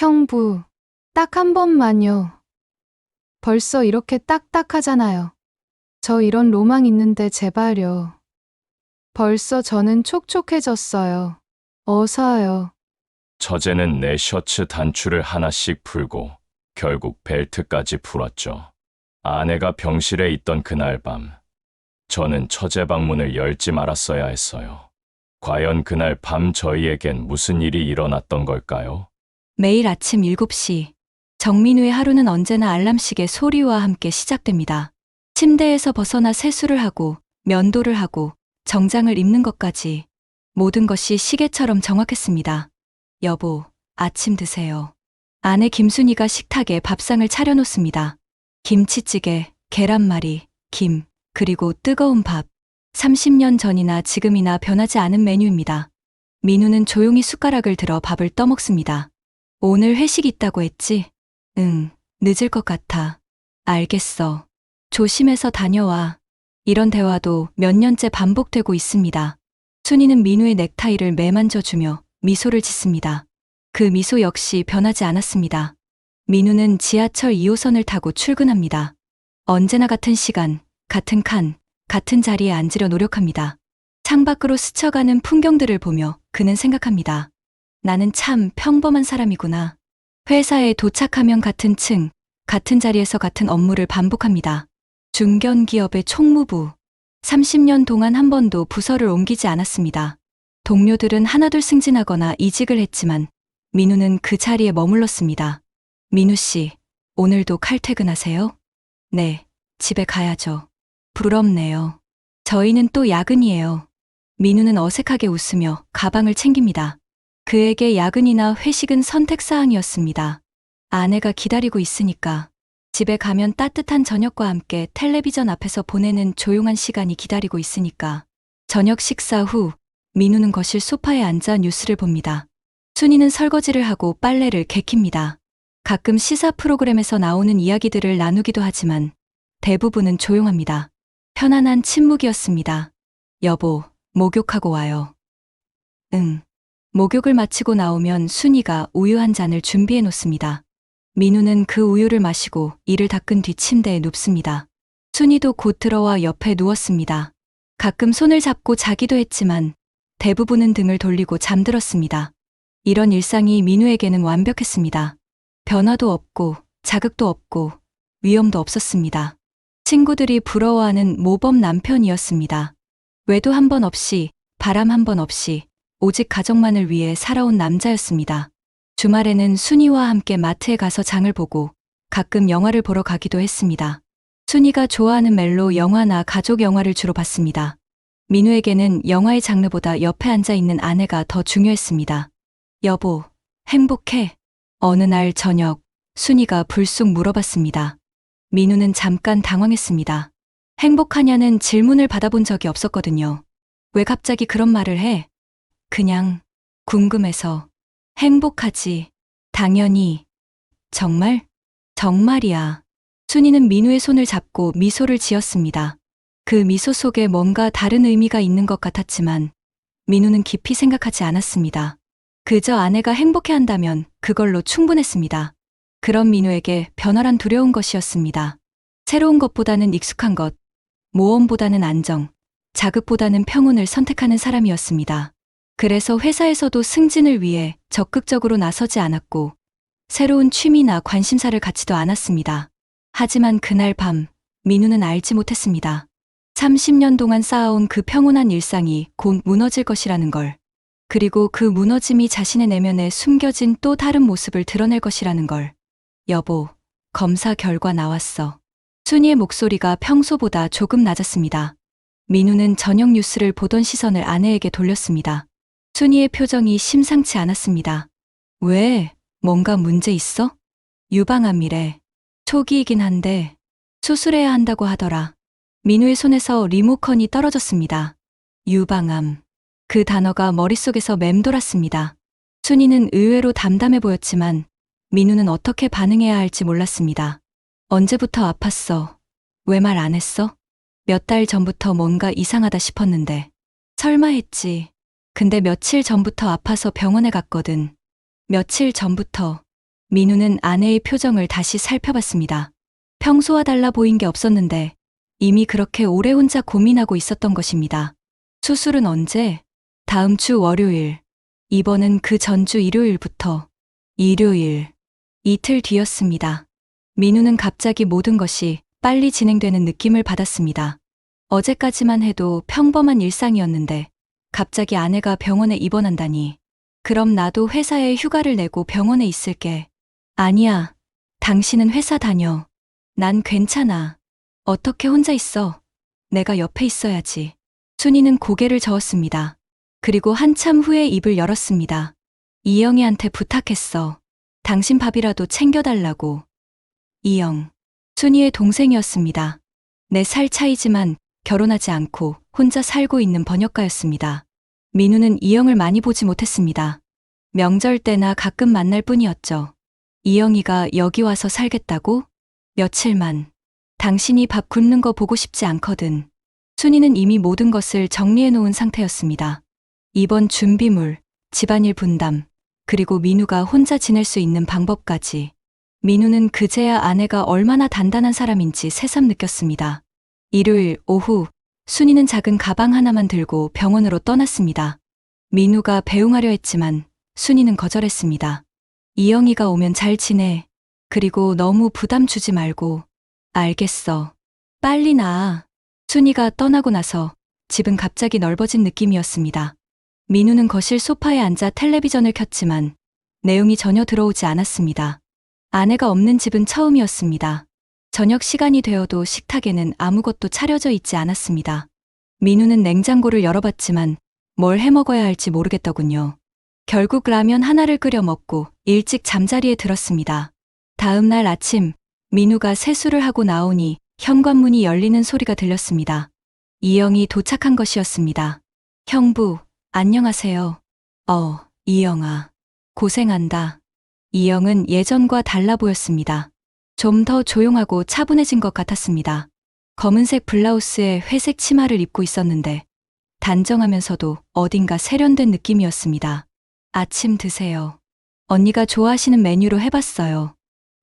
형부, 딱 한 번만요. 벌써 이렇게 딱딱하잖아요. 저 이런 로망 있는데 제발요. 벌써 저는 촉촉해졌어요. 어서요. 처제는 내 셔츠 단추를 하나씩 풀고 결국 벨트까지 풀었죠. 아내가 병실에 있던 그날 밤, 저는 처제 방문을 열지 말았어야 했어요. 과연 그날 밤 저희에겐 무슨 일이 일어났던 걸까요? 매일 아침 7시, 정민우의 하루는 언제나 알람시계 소리와 함께 시작됩니다. 침대에서 벗어나 세수를 하고, 면도를 하고, 정장을 입는 것까지 모든 것이 시계처럼 정확했습니다. 여보, 아침 드세요. 아내 김순이가 식탁에 밥상을 차려놓습니다. 김치찌개, 계란말이, 김, 그리고 뜨거운 밥. 30년 전이나 지금이나 변하지 않은 메뉴입니다. 민우는 조용히 숟가락을 들어 밥을 떠먹습니다. 오늘 회식 있다고 했지? 응, 늦을 것 같아. 알겠어. 조심해서 다녀와. 이런 대화도 몇 년째 반복되고 있습니다. 순이는 민우의 넥타이를 매만져주며 미소를 짓습니다. 그 미소 역시 변하지 않았습니다. 민우는 지하철 2호선을 타고 출근합니다. 언제나 같은 시간, 같은 칸, 같은 자리에 앉으려 노력합니다. 창밖으로 스쳐가는 풍경들을 보며 그는 생각합니다. 나는 참 평범한 사람이구나. 회사에 도착하면 같은 층, 같은 자리에서 같은 업무를 반복합니다. 중견기업의 총무부. 30년 동안 한 번도 부서를 옮기지 않았습니다. 동료들은 하나둘 승진하거나 이직을 했지만 민우는 그 자리에 머물렀습니다. 민우 씨, 오늘도 칼퇴근하세요? 네, 집에 가야죠. 부럽네요. 저희는 또 야근이에요. 민우는 어색하게 웃으며 가방을 챙깁니다. 그에게 야근이나 회식은 선택사항이었습니다. 아내가 기다리고 있으니까. 집에 가면 따뜻한 저녁과 함께 텔레비전 앞에서 보내는 조용한 시간이 기다리고 있으니까. 저녁 식사 후 민우는 거실 소파에 앉아 뉴스를 봅니다. 순이는 설거지를 하고 빨래를 개킵니다. 가끔 시사 프로그램에서 나오는 이야기들을 나누기도 하지만 대부분은 조용합니다. 편안한 침묵이었습니다. 여보, 목욕하고 와요. 응. 목욕을 마치고 나오면 순이가 우유 한 잔을 준비해 놓습니다. 민우는 그 우유를 마시고 이를 닦은 뒤 침대에 눕습니다. 순이도 곧 들어와 옆에 누웠습니다. 가끔 손을 잡고 자기도 했지만 대부분은 등을 돌리고 잠들었습니다. 이런 일상이 민우에게는 완벽했습니다. 변화도 없고 자극도 없고 위험도 없었습니다. 친구들이 부러워하는 모범 남편이었습니다. 외도 한 번 없이, 바람 한 번 없이 오직 가족만을 위해 살아온 남자였습니다. 주말에는 순이와 함께 마트에 가서 장을 보고 가끔 영화를 보러 가기도 했습니다. 순이가 좋아하는 멜로 영화나 가족 영화를 주로 봤습니다. 민우에게는 영화의 장르보다 옆에 앉아 있는 아내가 더 중요했습니다. 여보, 행복해? 어느 날 저녁, 순이가 불쑥 물어봤습니다. 민우는 잠깐 당황했습니다. 행복하냐는 질문을 받아본 적이 없었거든요. 왜 갑자기 그런 말을 해? 그냥 궁금해서. 행복하지. 당연히. 정말? 정말이야. 순이는 민우의 손을 잡고 미소를 지었습니다. 그 미소 속에 뭔가 다른 의미가 있는 것 같았지만 민우는 깊이 생각하지 않았습니다. 그저 아내가 행복해한다면 그걸로 충분했습니다. 그런 민우에게 변화란 두려운 것이었습니다. 새로운 것보다는 익숙한 것, 모험보다는 안정, 자극보다는 평온을 선택하는 사람이었습니다. 그래서 회사에서도 승진을 위해 적극적으로 나서지 않았고 새로운 취미나 관심사를 갖지도 않았습니다. 하지만 그날 밤 민우는 알지 못했습니다. 30년 동안 쌓아온 그 평온한 일상이 곧 무너질 것이라는 걸. 그리고 그 무너짐이 자신의 내면에 숨겨진 또 다른 모습을 드러낼 것이라는 걸. 여보, 검사 결과 나왔어. 순이의 목소리가 평소보다 조금 낮았습니다. 민우는 저녁 뉴스를 보던 시선을 아내에게 돌렸습니다. 순이의 표정이 심상치 않았습니다. 왜? 뭔가 문제 있어? 유방암이래. 초기이긴 한데 수술해야 한다고 하더라. 민우의 손에서 리모컨이 떨어졌습니다. 유방암. 그 단어가 머릿속에서 맴돌았습니다. 순이는 의외로 담담해 보였지만 민우는 어떻게 반응해야 할지 몰랐습니다. 언제부터 아팠어? 왜 말 안 했어? 몇 달 전부터 뭔가 이상하다 싶었는데. 설마 했지. 근데 며칠 전부터 아파서 병원에 갔거든. 며칠 전부터. 민우는 아내의 표정을 다시 살펴봤습니다. 평소와 달라 보인 게 없었는데 이미 그렇게 오래 혼자 고민하고 있었던 것입니다. 수술은 언제? 다음 주 월요일. 입원은 그 전주 일요일부터. 일요일. 이틀 뒤였습니다. 민우는 갑자기 모든 것이 빨리 진행되는 느낌을 받았습니다. 어제까지만 해도 평범한 일상이었는데 갑자기 아내가 병원에 입원한다니. 그럼 나도 회사에 휴가를 내고 병원에 있을게. 아니야. 당신은 회사 다녀. 난 괜찮아. 어떻게 혼자 있어? 내가 옆에 있어야지. 순이는 고개를 저었습니다. 그리고 한참 후에 입을 열었습니다. 이영희한테 부탁했어. 당신 밥이라도 챙겨달라고. 이영. 순이의 동생이었습니다. 4살 차이지만 결혼하지 않고 혼자 살고 있는 번역가였습니다. 민우는 이영을 많이 보지 못했습니다. 명절 때나 가끔 만날 뿐이었죠. 이영이가 여기 와서 살겠다고? 며칠만. 당신이 밥 굶는 거 보고 싶지 않거든. 순이는 이미 모든 것을 정리해 놓은 상태였습니다. 이번 준비물, 집안일 분담, 그리고 민우가 혼자 지낼 수 있는 방법까지. 민우는 그제야 아내가 얼마나 단단한 사람인지 새삼 느꼈습니다. 일요일 오후, 순이는 작은 가방 하나만 들고 병원으로 떠났습니다. 민우가 배웅하려 했지만 순이는 거절했습니다. 이영이가 오면 잘 지내. 그리고 너무 부담 주지 말고. 알겠어. 빨리 나아. 순이가 떠나고 나서 집은 갑자기 넓어진 느낌이었습니다. 민우는 거실 소파에 앉아 텔레비전을 켰지만 내용이 전혀 들어오지 않았습니다. 아내가 없는 집은 처음이었습니다. 저녁 시간이 되어도 식탁에는 아무것도 차려져 있지 않았습니다. 민우는 냉장고를 열어봤지만 뭘 해먹어야 할지 모르겠더군요. 결국 라면 하나를 끓여 먹고 일찍 잠자리에 들었습니다. 다음 날 아침, 민우가 세수를 하고 나오니 현관문이 열리는 소리가 들렸습니다. 이영이 도착한 것이었습니다. 형부, 안녕하세요. 이영아. 고생한다. 이영은 예전과 달라 보였습니다. 좀 더 조용하고 차분해진 것 같았습니다. 검은색 블라우스에 회색 치마를 입고 있었는데 단정하면서도 어딘가 세련된 느낌이었습니다. 아침 드세요. 언니가 좋아하시는 메뉴로 해봤어요.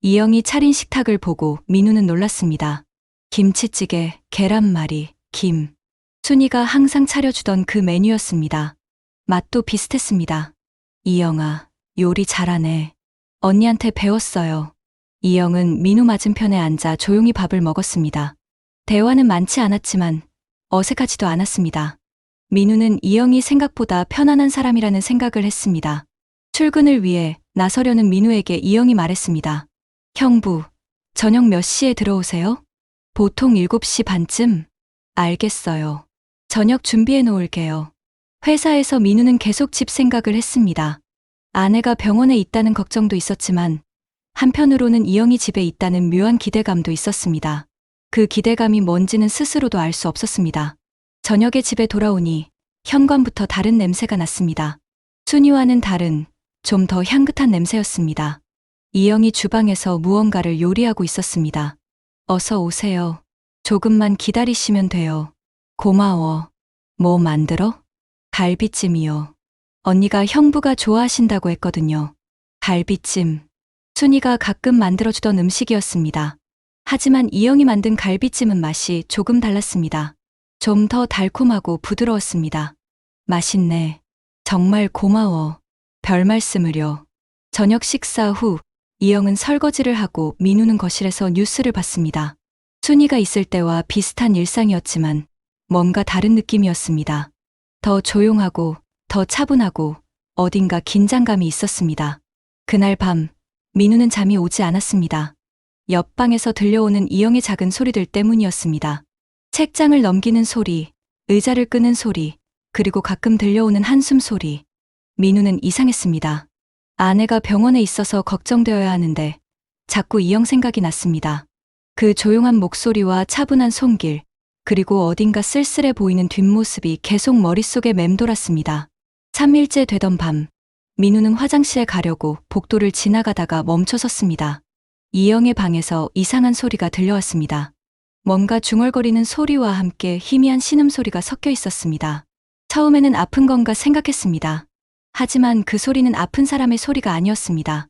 이영이 차린 식탁을 보고 민우는 놀랐습니다. 김치찌개, 계란말이, 김. 순이가 항상 차려주던 그 메뉴였습니다. 맛도 비슷했습니다. 이영아, 요리 잘하네. 언니한테 배웠어요. 이영은 민우 맞은편에 앉아 조용히 밥을 먹었습니다. 대화는 많지 않았지만 어색하지도 않았습니다. 민우는 이영이 생각보다 편안한 사람이라는 생각을 했습니다. 출근을 위해 나서려는 민우에게 이영이 말했습니다. 형부, 저녁 몇 시에 들어오세요? 보통 7시 반쯤? 알겠어요. 저녁 준비해 놓을게요. 회사에서 민우는 계속 집 생각을 했습니다. 아내가 병원에 있다는 걱정도 있었지만 한편으로는 이영이 집에 있다는 묘한 기대감도 있었습니다. 그 기대감이 뭔지는 스스로도 알 수 없었습니다. 저녁에 집에 돌아오니 현관부터 다른 냄새가 났습니다. 순이와는 다른 좀 더 향긋한 냄새였습니다. 이영이 주방에서 무언가를 요리하고 있었습니다. 어서 오세요. 조금만 기다리시면 돼요. 고마워. 뭐 만들어? 갈비찜이요. 언니가 형부가 좋아하신다고 했거든요. 갈비찜. 순이가 가끔 만들어주던 음식이었습니다. 하지만 이영이 만든 갈비찜은 맛이 조금 달랐습니다. 좀 더 달콤하고 부드러웠습니다. 맛있네. 정말 고마워. 별 말씀을요. 저녁 식사 후 이영은 설거지를 하고 민우는 거실에서 뉴스를 봤습니다. 순이가 있을 때와 비슷한 일상이었지만 뭔가 다른 느낌이었습니다. 더 조용하고 더 차분하고 어딘가 긴장감이 있었습니다. 그날 밤 민우는 잠이 오지 않았습니다. 옆방에서 들려오는 이영의 작은 소리들 때문이었습니다. 책장을 넘기는 소리, 의자를 끄는 소리, 그리고 가끔 들려오는 한숨 소리. 민우는 이상했습니다. 아내가 병원에 있어서 걱정되어야 하는데 자꾸 이영 생각이 났습니다. 그 조용한 목소리와 차분한 손길, 그리고 어딘가 쓸쓸해 보이는 뒷모습이 계속 머릿속에 맴돌았습니다. 3일째 되던 밤, 민우는 화장실에 가려고 복도를 지나가다가 멈춰 섰습니다. 이영의 방에서 이상한 소리가 들려왔습니다. 뭔가 중얼거리는 소리와 함께 희미한 신음소리가 섞여 있었습니다. 처음에는 아픈 건가 생각했습니다. 하지만 그 소리는 아픈 사람의 소리가 아니었습니다.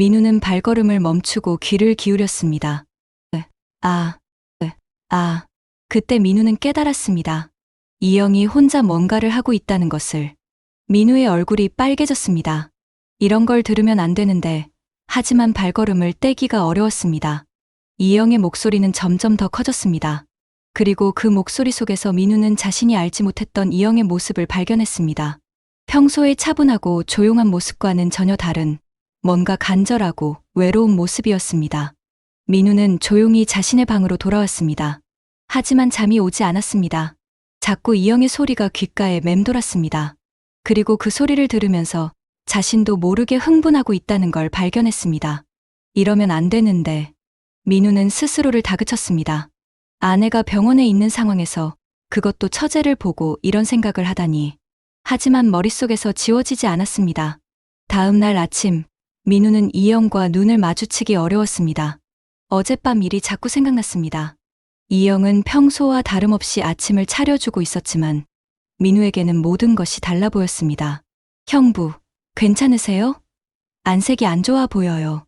민우는 발걸음을 멈추고 귀를 기울였습니다. 아, 그때 민우는 깨달았습니다. 이영이 혼자 뭔가를 하고 있다는 것을. 민우의 얼굴이 빨개졌습니다. 이런 걸 들으면 안 되는데, 하지만 발걸음을 떼기가 어려웠습니다. 이영의 목소리는 점점 더 커졌습니다. 그리고 그 목소리 속에서 민우는 자신이 알지 못했던 이영의 모습을 발견했습니다. 평소의 차분하고 조용한 모습과는 전혀 다른 뭔가 간절하고 외로운 모습이었습니다. 민우는 조용히 자신의 방으로 돌아왔습니다. 하지만 잠이 오지 않았습니다. 자꾸 이영의 소리가 귓가에 맴돌았습니다. 그리고 그 소리를 들으면서 자신도 모르게 흥분하고 있다는 걸 발견했습니다. 이러면 안 되는데. 민우는 스스로를 다그쳤습니다. 아내가 병원에 있는 상황에서 그것도 처제를 보고 이런 생각을 하다니. 하지만 머릿속에서 지워지지 않았습니다. 다음 날 아침, 민우는 이영과 눈을 마주치기 어려웠습니다. 어젯밤 일이 자꾸 생각났습니다. 이영은 평소와 다름없이 아침을 차려주고 있었지만 민우에게는 모든 것이 달라 보였습니다. 형부, 괜찮으세요? 안색이 안 좋아 보여요.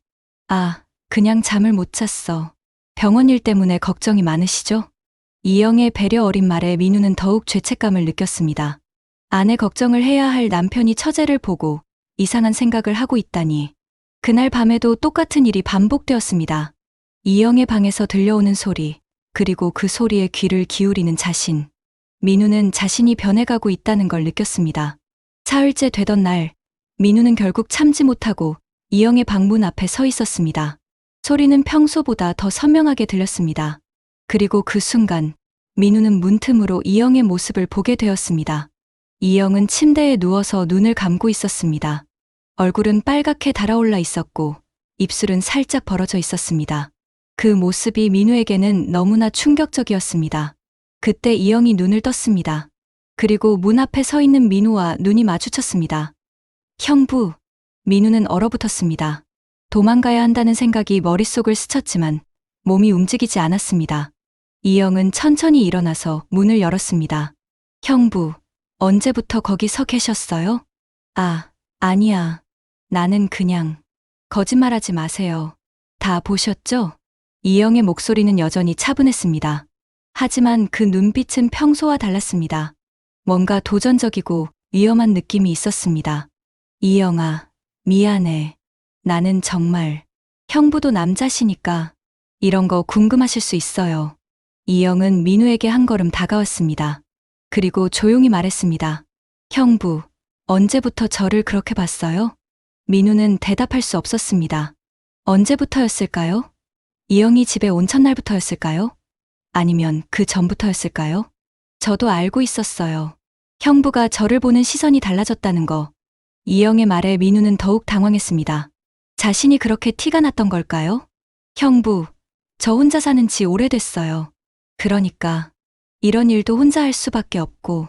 그냥 잠을 못 잤어. 병원 일 때문에 걱정이 많으시죠? 이영의 배려 어린 말에 민우는 더욱 죄책감을 느꼈습니다. 아내 걱정을 해야 할 남편이 처제를 보고 이상한 생각을 하고 있다니. 그날 밤에도 똑같은 일이 반복되었습니다. 이영의 방에서 들려오는 소리, 그리고 그 소리에 귀를 기울이는 자신. 민우는 자신이 변해가고 있다는 걸 느꼈습니다. 사흘째 되던 날, 민우는 결국 참지 못하고 이영의 방문 앞에 서 있었습니다. 소리는 평소보다 더 선명하게 들렸습니다. 그리고 그 순간, 민우는 문틈으로 이영의 모습을 보게 되었습니다. 이영은 침대에 누워서 눈을 감고 있었습니다. 얼굴은 빨갛게 달아올라 있었고, 입술은 살짝 벌어져 있었습니다. 그 모습이 민우에게는 너무나 충격적이었습니다. 그때 이영이 눈을 떴습니다. 그리고 문 앞에 서 있는 민우와 눈이 마주쳤습니다. 형부, 민우는 얼어붙었습니다. 도망가야 한다는 생각이 머릿속을 스쳤지만 몸이 움직이지 않았습니다. 이영은 천천히 일어나서 문을 열었습니다. 형부, 언제부터 거기 서 계셨어요? 아니야. 나는 그냥. 거짓말하지 마세요. 다 보셨죠? 이영의 목소리는 여전히 차분했습니다. 하지만 그 눈빛은 평소와 달랐습니다. 뭔가 도전적이고 위험한 느낌이 있었습니다. 이영아, 미안해. 나는 정말. 형부도 남자시니까 이런 거 궁금하실 수 있어요. 이영은 민우에게 한 걸음 다가왔습니다. 그리고 조용히 말했습니다. 형부, 언제부터 저를 그렇게 봤어요? 민우는 대답할 수 없었습니다. 언제부터였을까요? 이영이 집에 온 첫날부터였을까요? 아니면 그 전부터였을까요? 저도 알고 있었어요. 형부가 저를 보는 시선이 달라졌다는 거. 이영의 말에 민우는 더욱 당황했습니다. 자신이 그렇게 티가 났던 걸까요? 형부, 저 혼자 사는 지 오래됐어요. 그러니까 이런 일도 혼자 할 수밖에 없고.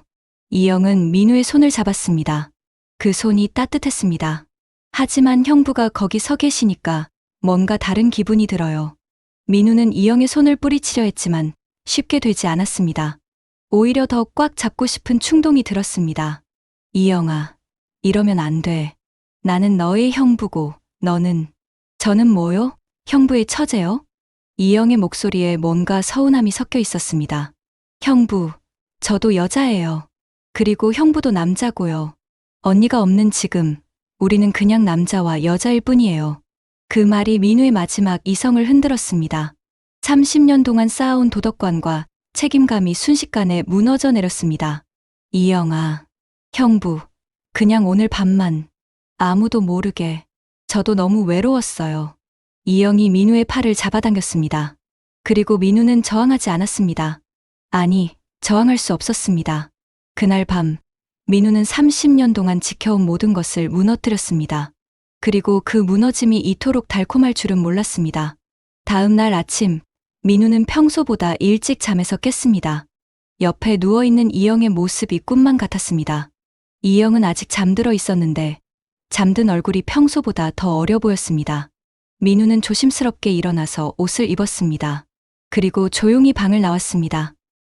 이영은 민우의 손을 잡았습니다. 그 손이 따뜻했습니다. 하지만 형부가 거기 서 계시니까 뭔가 다른 기분이 들어요. 민우는 이영의 손을 뿌리치려 했지만 쉽게 되지 않았습니다. 오히려 더 꽉 잡고 싶은 충동이 들었습니다. 이영아, 이러면 안 돼. 나는 너의 형부고 저는 뭐요? 형부의 처제요? 이영의 목소리에 뭔가 서운함이 섞여 있었습니다. 형부, 저도 여자예요. 그리고 형부도 남자고요. 언니가 없는 지금 우리는 그냥 남자와 여자일 뿐이에요. 그 말이 민우의 마지막 이성을 흔들었습니다. 30년 동안 쌓아온 도덕관과 책임감이 순식간에 무너져 내렸습니다. 이영아, 형부, 그냥 오늘 밤만 아무도 모르게. 저도 너무 외로웠어요. 이영이 민우의 팔을 잡아당겼습니다. 그리고 민우는 저항하지 않았습니다. 아니, 저항할 수 없었습니다. 그날 밤, 민우는 30년 동안 지켜온 모든 것을 무너뜨렸습니다. 그리고 그 무너짐이 이토록 달콤할 줄은 몰랐습니다. 다음 날 아침, 민우는 평소보다 일찍 잠에서 깼습니다. 옆에 누워있는 이영의 모습이 꿈만 같았습니다. 이영은 아직 잠들어 있었는데 잠든 얼굴이 평소보다 더 어려 보였습니다. 민우는 조심스럽게 일어나서 옷을 입었습니다. 그리고 조용히 방을 나왔습니다.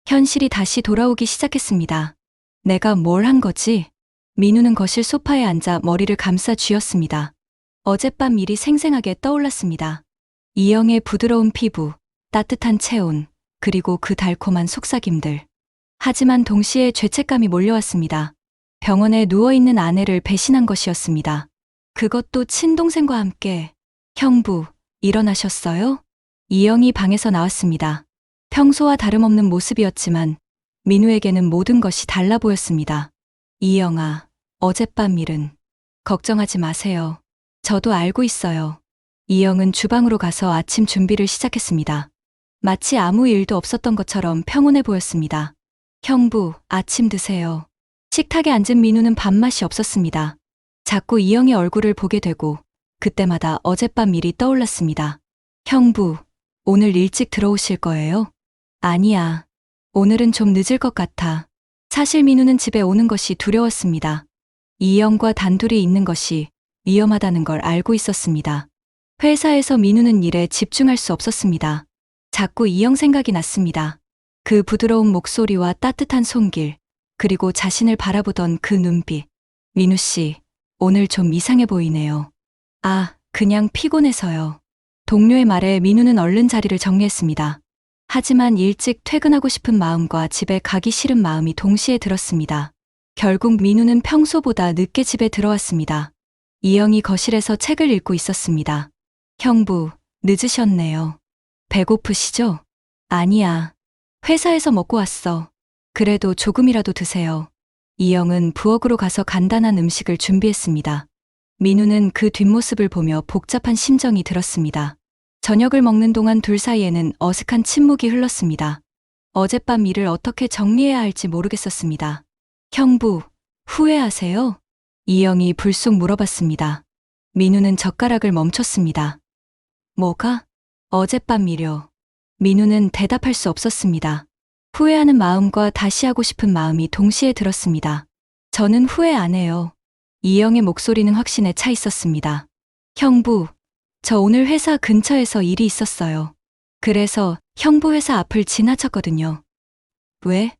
현실이 다시 돌아오기 시작했습니다. 내가 뭘 한 거지? 민우는 거실 소파에 앉아 머리를 감싸 쥐었습니다. 어젯밤 일이 생생하게 떠올랐습니다. 이영의 부드러운 피부, 따뜻한 체온, 그리고 그 달콤한 속삭임들. 하지만 동시에 죄책감이 몰려왔습니다. 병원에 누워있는 아내를 배신한 것이었습니다. 그것도 친동생과 함께. 형부, 일어나셨어요? 이영이 방에서 나왔습니다. 평소와 다름없는 모습이었지만 민우에게는 모든 것이 달라 보였습니다. 이영아, 어젯밤 일은 걱정하지 마세요. 저도 알고 있어요. 이영은 주방으로 가서 아침 준비를 시작했습니다. 마치 아무 일도 없었던 것처럼 평온해 보였습니다. 형부, 아침 드세요. 식탁에 앉은 민우는 밥맛이 없었습니다. 자꾸 이영의 얼굴을 보게 되고 그때마다 어젯밤 일이 떠올랐습니다. 형부, 오늘 일찍 들어오실 거예요? 아니야. 오늘은 좀 늦을 것 같아. 사실 민우는 집에 오는 것이 두려웠습니다. 이영과 단둘이 있는 것이 위험하다는 걸 알고 있었습니다. 회사에서 민우는 일에 집중할 수 없었습니다. 자꾸 이영 생각이 났습니다. 그 부드러운 목소리와 따뜻한 손길, 그리고 자신을 바라보던 그 눈빛. 민우 씨, 오늘 좀 이상해 보이네요. 아, 그냥 피곤해서요. 동료의 말에 민우는 얼른 자리를 정리했습니다. 하지만 일찍 퇴근하고 싶은 마음과 집에 가기 싫은 마음이 동시에 들었습니다. 결국 민우는 평소보다 늦게 집에 들어왔습니다. 이영이 거실에서 책을 읽고 있었습니다. 형부, 늦으셨네요. 배고프시죠? 아니야. 회사에서 먹고 왔어. 그래도 조금이라도 드세요. 이영은 부엌으로 가서 간단한 음식을 준비했습니다. 민우는 그 뒷모습을 보며 복잡한 심정이 들었습니다. 저녁을 먹는 동안 둘 사이에는 어색한 침묵이 흘렀습니다. 어젯밤 일을 어떻게 정리해야 할지 모르겠었습니다. 형부, 후회하세요? 이영이 불쑥 물어봤습니다. 민우는 젓가락을 멈췄습니다. 뭐가? 어젯밤 일요. 민우는 대답할 수 없었습니다. 후회하는 마음과 다시 하고 싶은 마음이 동시에 들었습니다. 저는 후회 안 해요. 이영의 목소리는 확신에 차 있었습니다. 형부, 저 오늘 회사 근처에서 일이 있었어요. 그래서 형부 회사 앞을 지나쳤거든요. 왜?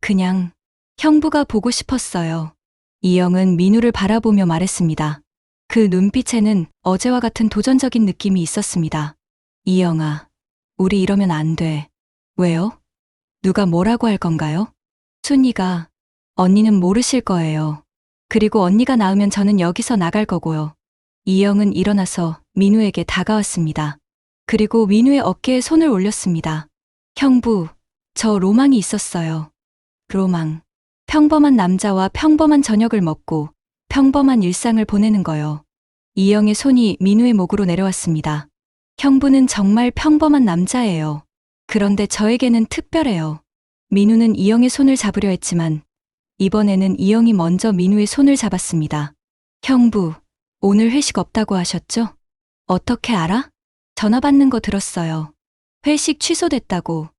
그냥 형부가 보고 싶었어요. 이영은 민우를 바라보며 말했습니다. 그 눈빛에는 어제와 같은 도전적인 느낌이 있었습니다. 이영아, 우리 이러면 안 돼. 왜요? 누가 뭐라고 할 건가요? 순이가, 언니는 모르실 거예요. 그리고 언니가 나으면 저는 여기서 나갈 거고요. 이영은 일어나서 민우에게 다가왔습니다. 그리고 민우의 어깨에 손을 올렸습니다. 형부, 저 로망이 있었어요. 로망. 평범한 남자와 평범한 저녁을 먹고 평범한 일상을 보내는 거요. 이영의 손이 민우의 목으로 내려왔습니다. 형부는 정말 평범한 남자예요. 그런데 저에게는 특별해요. 민우는 이영의 손을 잡으려 했지만 이번에는 이영이 먼저 민우의 손을 잡았습니다. 형부, 오늘 회식 없다고 하셨죠? 어떻게 알아? 전화 받는 거 들었어요. 회식 취소됐다고.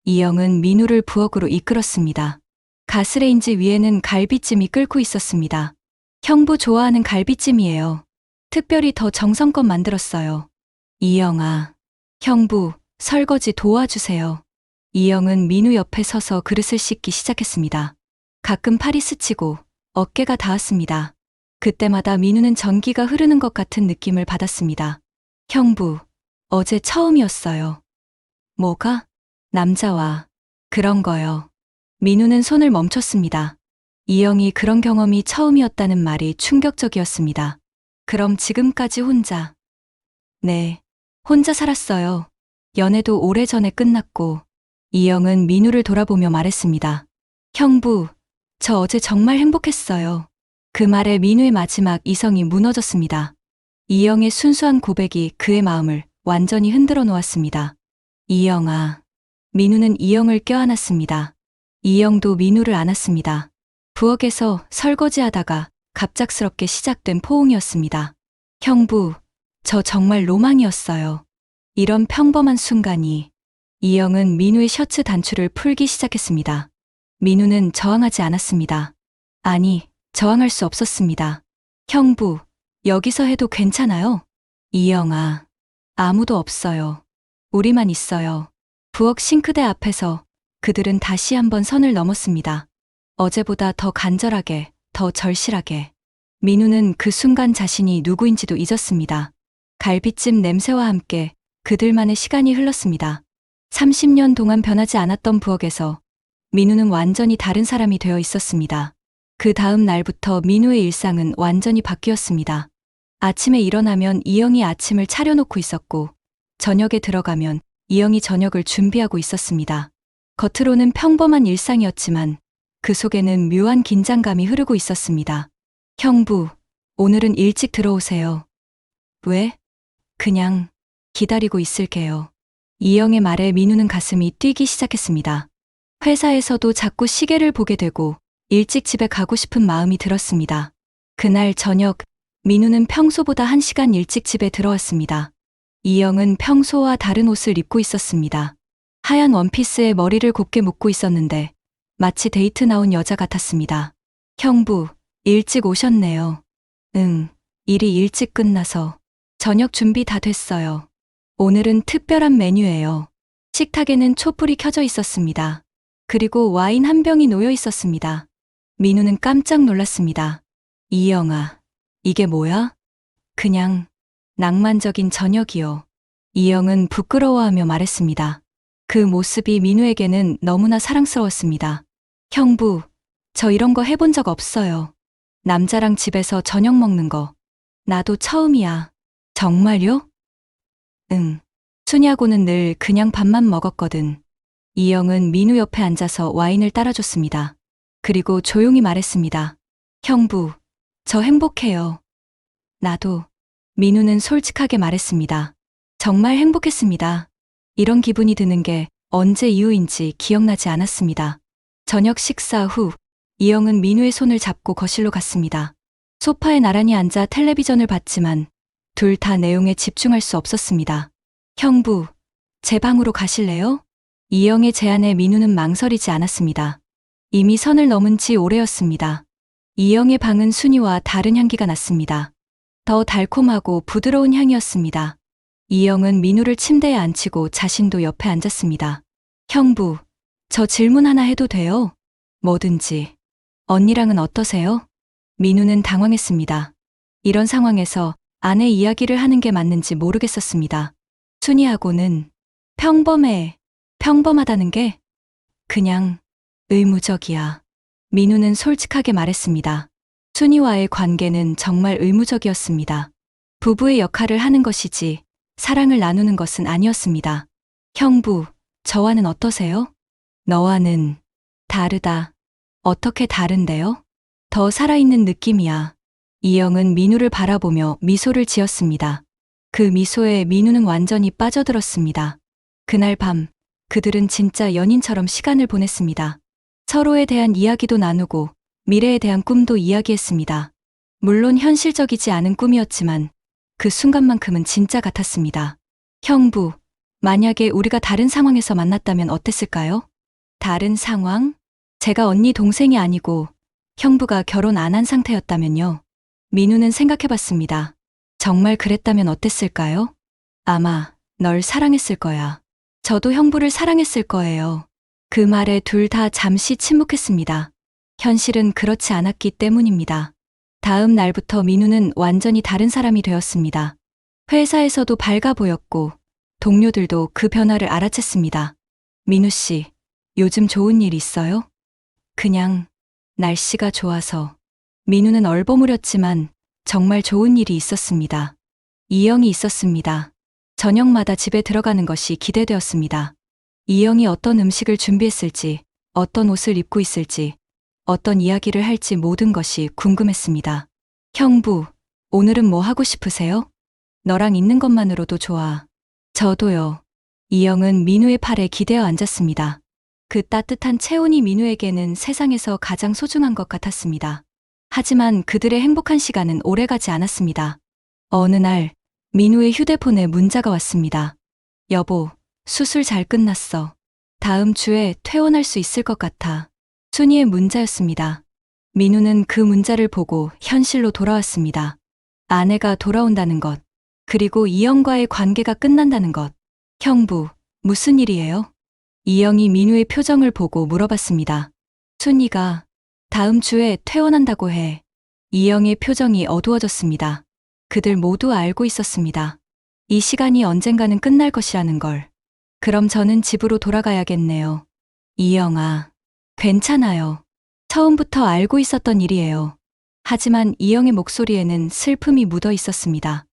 이영은 민우를 부엌으로 이끌었습니다. 가스레인지 위에는 갈비찜이 끓고 있었습니다. 형부 좋아하는 갈비찜이에요. 특별히 더 정성껏 만들었어요. 이영아, 형부, 설거지 도와주세요. 이영은 민우 옆에 서서 그릇을 씻기 시작했습니다. 가끔 팔이 스치고 어깨가 닿았습니다. 그때마다 민우는 전기가 흐르는 것 같은 느낌을 받았습니다. 형부, 어제 처음이었어요. 뭐가? 남자와. 그런 거요. 민우는 손을 멈췄습니다. 이영이 그런 경험이 처음이었다는 말이 충격적이었습니다. 그럼 지금까지 혼자? 네, 혼자 살았어요. 연애도 오래전에 끝났고. 이영은 민우를 돌아보며 말했습니다. 형부, 저 어제 정말 행복했어요. 그 말에 민우의 마지막 이성이 무너졌습니다. 이영의 순수한 고백이 그의 마음을 완전히 흔들어 놓았습니다. 이영아. 민우는 이영을 껴안았습니다. 이영도 민우를 안았습니다. 부엌에서 설거지하다가 갑작스럽게 시작된 포옹이었습니다. 형부, 저 정말 로망이었어요. 이런 평범한 순간이. 이영은 민우의 셔츠 단추를 풀기 시작했습니다. 민우는 저항하지 않았습니다. 아니, 저항할 수 없었습니다. 형부, 여기서 해도 괜찮아요? 이영아, 아무도 없어요. 우리만 있어요. 부엌 싱크대 앞에서 그들은 다시 한번 선을 넘었습니다. 어제보다 더 간절하게, 더 절실하게. 민우는 그 순간 자신이 누구인지도 잊었습니다. 갈비찜 냄새와 함께 그들만의 시간이 흘렀습니다. 30년 동안 변하지 않았던 부엌에서 민우는 완전히 다른 사람이 되어 있었습니다. 그 다음 날부터 민우의 일상은 완전히 바뀌었습니다. 아침에 일어나면 이영이 아침을 차려놓고 있었고, 저녁에 들어가면 이영이 저녁을 준비하고 있었습니다. 겉으로는 평범한 일상이었지만 그 속에는 묘한 긴장감이 흐르고 있었습니다. 형부, 오늘은 일찍 들어오세요. 왜? 그냥 기다리고 있을게요. 이영의 말에 민우는 가슴이 뛰기 시작했습니다. 회사에서도 자꾸 시계를 보게 되고 일찍 집에 가고 싶은 마음이 들었습니다. 그날 저녁, 민우는 평소보다 1시간 일찍 집에 들어왔습니다. 이영은 평소와 다른 옷을 입고 있었습니다. 하얀 원피스에 머리를 곱게 묶고 있었는데 마치 데이트 나온 여자 같았습니다. 형부, 일찍 오셨네요. 응, 일이 일찍 끝나서 저녁 준비 다 됐어요. 오늘은 특별한 메뉴예요. 식탁에는 촛불이 켜져 있었습니다. 그리고 와인 한 병이 놓여 있었습니다. 민우는 깜짝 놀랐습니다. 이영아, 이게 뭐야? 그냥 낭만적인 저녁이요. 이영은 부끄러워하며 말했습니다. 그 모습이 민우에게는 너무나 사랑스러웠습니다. 형부, 저 이런 거 해본 적 없어요. 남자랑 집에서 저녁 먹는 거. 나도 처음이야. 정말요? 응. 순이하고는 늘 그냥 밥만 먹었거든. 이영은 민우 옆에 앉아서 와인을 따라줬습니다. 그리고 조용히 말했습니다. 형부, 저 행복해요. 나도. 민우는 솔직하게 말했습니다. 정말 행복했습니다. 이런 기분이 드는 게 언제 이후인지 기억나지 않았습니다. 저녁 식사 후, 이영은 민우의 손을 잡고 거실로 갔습니다. 소파에 나란히 앉아 텔레비전을 봤지만 둘 다 내용에 집중할 수 없었습니다. 형부, 제 방으로 가실래요? 이영의 제안에 민우는 망설이지 않았습니다. 이미 선을 넘은 지 오래였습니다. 이영의 방은 순이와 다른 향기가 났습니다. 더 달콤하고 부드러운 향이었습니다. 이영은 민우를 침대에 앉히고 자신도 옆에 앉았습니다. 형부, 저 질문 하나 해도 돼요? 뭐든지. 언니랑은 어떠세요? 민우는 당황했습니다. 이런 상황에서 아내 이야기를 하는 게 맞는지 모르겠었습니다. 순이하고는 평범하다는 게 그냥 의무적이야. 민우는 솔직하게 말했습니다. 순이와의 관계는 정말 의무적이었습니다. 부부의 역할을 하는 것이지 사랑을 나누는 것은 아니었습니다. 형부, 저와는 어떠세요? 너와는 다르다. 어떻게 다른데요? 더 살아있는 느낌이야. 이영은 민우를 바라보며 미소를 지었습니다. 그 미소에 민우는 완전히 빠져들었습니다. 그날 밤, 그들은 진짜 연인처럼 시간을 보냈습니다. 서로에 대한 이야기도 나누고 미래에 대한 꿈도 이야기했습니다. 물론 현실적이지 않은 꿈이었지만 그 순간만큼은 진짜 같았습니다. 형부, 만약에 우리가 다른 상황에서 만났다면 어땠을까요? 다른 상황? 제가 언니 동생이 아니고 형부가 결혼 안 한 상태였다면요. 민우는 생각해봤습니다. 정말 그랬다면 어땠을까요? 아마 널 사랑했을 거야. 저도 형부를 사랑했을 거예요. 그 말에 둘 다 잠시 침묵했습니다. 현실은 그렇지 않았기 때문입니다. 다음 날부터 민우는 완전히 다른 사람이 되었습니다. 회사에서도 밝아 보였고 동료들도 그 변화를 알아챘습니다. 민우 씨, 요즘 좋은 일 있어요? 그냥 날씨가 좋아서. 민우는 얼버무렸지만 정말 좋은 일이 있었습니다. 이영이 있었습니다. 저녁마다 집에 들어가는 것이 기대되었습니다. 이영이 어떤 음식을 준비했을지, 어떤 옷을 입고 있을지, 어떤 이야기를 할지 모든 것이 궁금했습니다. 형부, 오늘은 뭐 하고 싶으세요? 너랑 있는 것만으로도 좋아. 저도요. 이영은 민우의 팔에 기대어 앉았습니다. 그 따뜻한 체온이 민우에게는 세상에서 가장 소중한 것 같았습니다. 하지만 그들의 행복한 시간은 오래가지 않았습니다. 어느 날, 민우의 휴대폰에 문자가 왔습니다. 여보, 수술 잘 끝났어. 다음 주에 퇴원할 수 있을 것 같아. 순이의 문자였습니다. 민우는 그 문자를 보고 현실로 돌아왔습니다. 아내가 돌아온다는 것, 그리고 이영과의 관계가 끝난다는 것. 형부, 무슨 일이에요? 이영이 민우의 표정을 보고 물어봤습니다. 순이가 다음 주에 퇴원한다고 해. 이영의 표정이 어두워졌습니다. 그들 모두 알고 있었습니다. 이 시간이 언젠가는 끝날 것이라는 걸. 그럼 저는 집으로 돌아가야겠네요. 이영아, 괜찮아요. 처음부터 알고 있었던 일이에요. 하지만 이영의 목소리에는 슬픔이 묻어 있었습니다.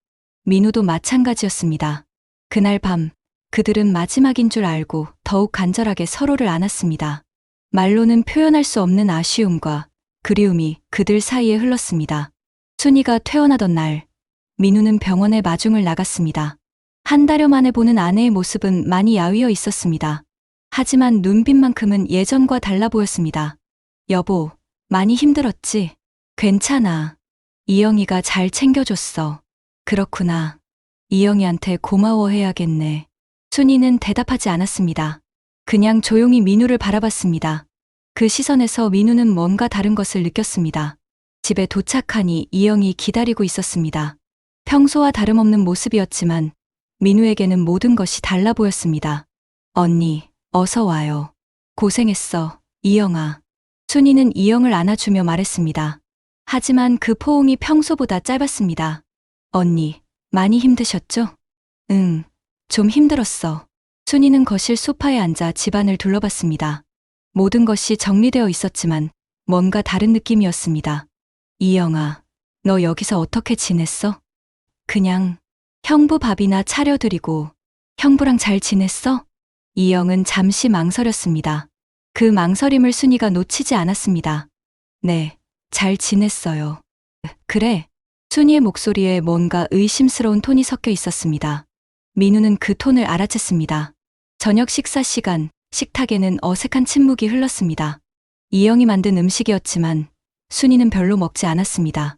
민우도 마찬가지였습니다. 그날 밤, 그들은 마지막인 줄 알고 더욱 간절하게 서로를 안았습니다. 말로는 표현할 수 없는 아쉬움과 그리움이 그들 사이에 흘렀습니다. 순이가 퇴원하던 날, 민우는 병원에 마중을 나갔습니다. 한 달여 만에 보는 아내의 모습은 많이 야위어 있었습니다. 하지만 눈빛만큼은 예전과 달라 보였습니다. 여보, 많이 힘들었지? 괜찮아. 이영이가 잘 챙겨줬어. 그렇구나. 이영이한테 고마워해야겠네. 순이는 대답하지 않았습니다. 그냥 조용히 민우를 바라봤습니다. 그 시선에서 민우는 뭔가 다른 것을 느꼈습니다. 집에 도착하니 이영이 기다리고 있었습니다. 평소와 다름없는 모습이었지만 민우에게는 모든 것이 달라 보였습니다. 언니, 어서 와요. 고생했어, 이영아. 순이는 이영을 안아주며 말했습니다. 하지만 그 포옹이 평소보다 짧았습니다. 언니, 많이 힘드셨죠? 응, 좀 힘들었어. 순이는 거실 소파에 앉아 집안을 둘러봤습니다. 모든 것이 정리되어 있었지만 뭔가 다른 느낌이었습니다. 이영아, 너 여기서 어떻게 지냈어? 그냥 형부 밥이나 차려드리고 형부랑 잘 지냈어? 이영은 잠시 망설였습니다. 그 망설임을 순이가 놓치지 않았습니다. 네, 잘 지냈어요. 그래. 순이의 목소리에 뭔가 의심스러운 톤이 섞여 있었습니다. 민우는 그 톤을 알아챘습니다. 저녁 식사 시간, 식탁에는 어색한 침묵이 흘렀습니다. 이영이 만든 음식이었지만 순이는 별로 먹지 않았습니다.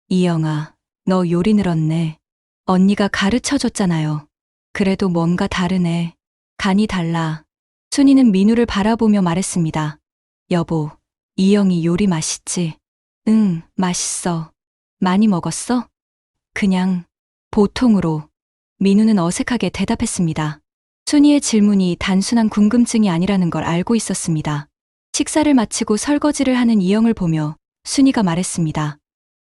이영아, 너 요리 늘었네. 언니가 가르쳐줬잖아요. 그래도 뭔가 다르네. 간이 달라. 순이는 민우를 바라보며 말했습니다. 여보, 이영이 요리 맛있지? 응, 맛있어. 많이 먹었어? 그냥, 보통으로. 민우는 어색하게 대답했습니다. 순이의 질문이 단순한 궁금증이 아니라는 걸 알고 있었습니다. 식사를 마치고 설거지를 하는 이영을 보며 순이가 말했습니다.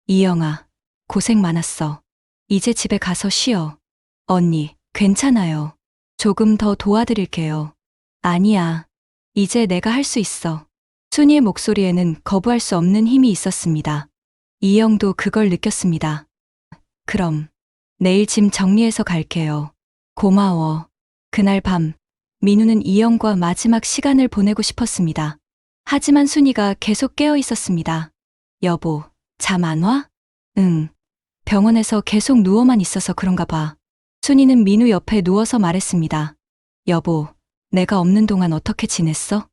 이영아, 고생 많았어. 이제 집에 가서 쉬어. 언니, 괜찮아요. 조금 더 도와드릴게요. 아니야. 이제 내가 할 수 있어. 순이의 목소리에는 거부할 수 없는 힘이 있었습니다. 이영도 그걸 느꼈습니다. 그럼, 내일 짐 정리해서 갈게요. 고마워. 그날 밤, 민우는 이영과 마지막 시간을 보내고 싶었습니다. 하지만 순이가 계속 깨어 있었습니다. 여보, 잠 안 와? 응. 병원에서 계속 누워만 있어서 그런가 봐. 순이는 민우 옆에 누워서 말했습니다. 여보, 내가 없는 동안 어떻게 지냈어?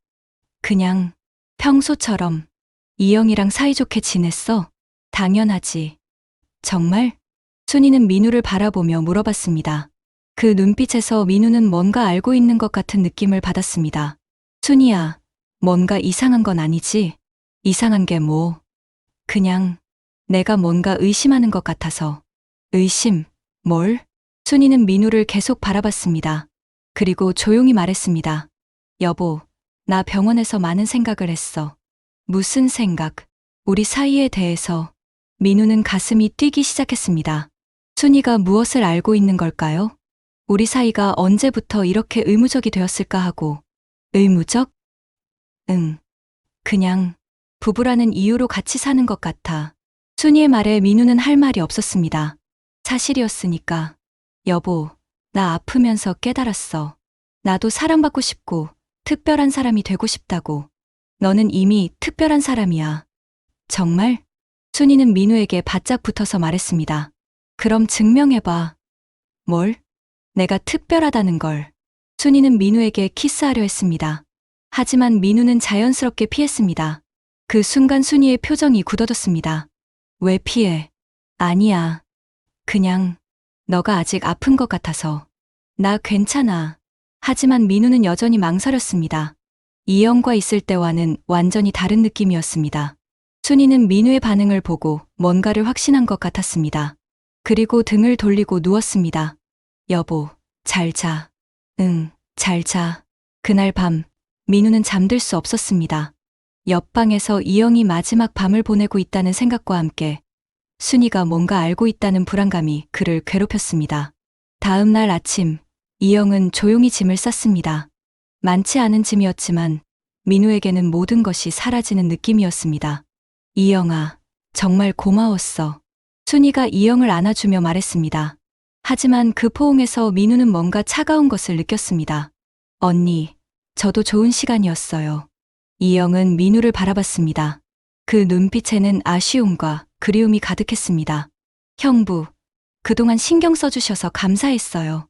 그냥 평소처럼. 이영이랑 사이좋게 지냈어? 당연하지. 정말? 순이는 민우를 바라보며 물어봤습니다. 그 눈빛에서 민우는 뭔가 알고 있는 것 같은 느낌을 받았습니다. 순이야, 뭔가 이상한 건 아니지? 이상한 게 뭐? 그냥 내가 뭔가 의심하는 것 같아서. 의심? 뭘? 순이는 민우를 계속 바라봤습니다. 그리고 조용히 말했습니다. 여보, 나 병원에서 많은 생각을 했어. 무슨 생각? 우리 사이에 대해서. 민우는 가슴이 뛰기 시작했습니다. 순이가 무엇을 알고 있는 걸까요? 우리 사이가 언제부터 이렇게 의무적이 되었을까 하고. 의무적? 응. 그냥 부부라는 이유로 같이 사는 것 같아. 순이의 말에 민우는 할 말이 없었습니다. 사실이었으니까. 여보, 나 아프면서 깨달았어. 나도 사랑받고 싶고 특별한 사람이 되고 싶다고. 너는 이미 특별한 사람이야. 정말? 순이는 민우에게 바짝 붙어서 말했습니다. 그럼 증명해봐. 뭘? 내가 특별하다는 걸. 순이는 민우에게 키스하려 했습니다. 하지만 민우는 자연스럽게 피했습니다. 그 순간 순이의 표정이 굳어졌습니다. 왜 피해? 아니야. 그냥 너가 아직 아픈 것 같아서. 나 괜찮아. 하지만 민우는 여전히 망설였습니다. 이영과 있을 때와는 완전히 다른 느낌이었습니다. 순이는 민우의 반응을 보고 뭔가를 확신한 것 같았습니다. 그리고 등을 돌리고 누웠습니다. 여보, 잘 자. 응, 잘 자. 그날 밤, 민우는 잠들 수 없었습니다. 옆방에서 이영이 마지막 밤을 보내고 있다는 생각과 함께 순이가 뭔가 알고 있다는 불안감이 그를 괴롭혔습니다. 다음 날 아침, 이영은 조용히 짐을 쌌습니다. 많지 않은 짐이었지만 민우에게는 모든 것이 사라지는 느낌이었습니다. 이영아, 정말 고마웠어. 순이가 이영을 안아주며 말했습니다. 하지만 그 포옹에서 민우는 뭔가 차가운 것을 느꼈습니다. 언니, 저도 좋은 시간이었어요. 이영은 민우를 바라봤습니다. 그 눈빛에는 아쉬움과 그리움이 가득했습니다. 형부, 그동안 신경 써주셔서 감사했어요.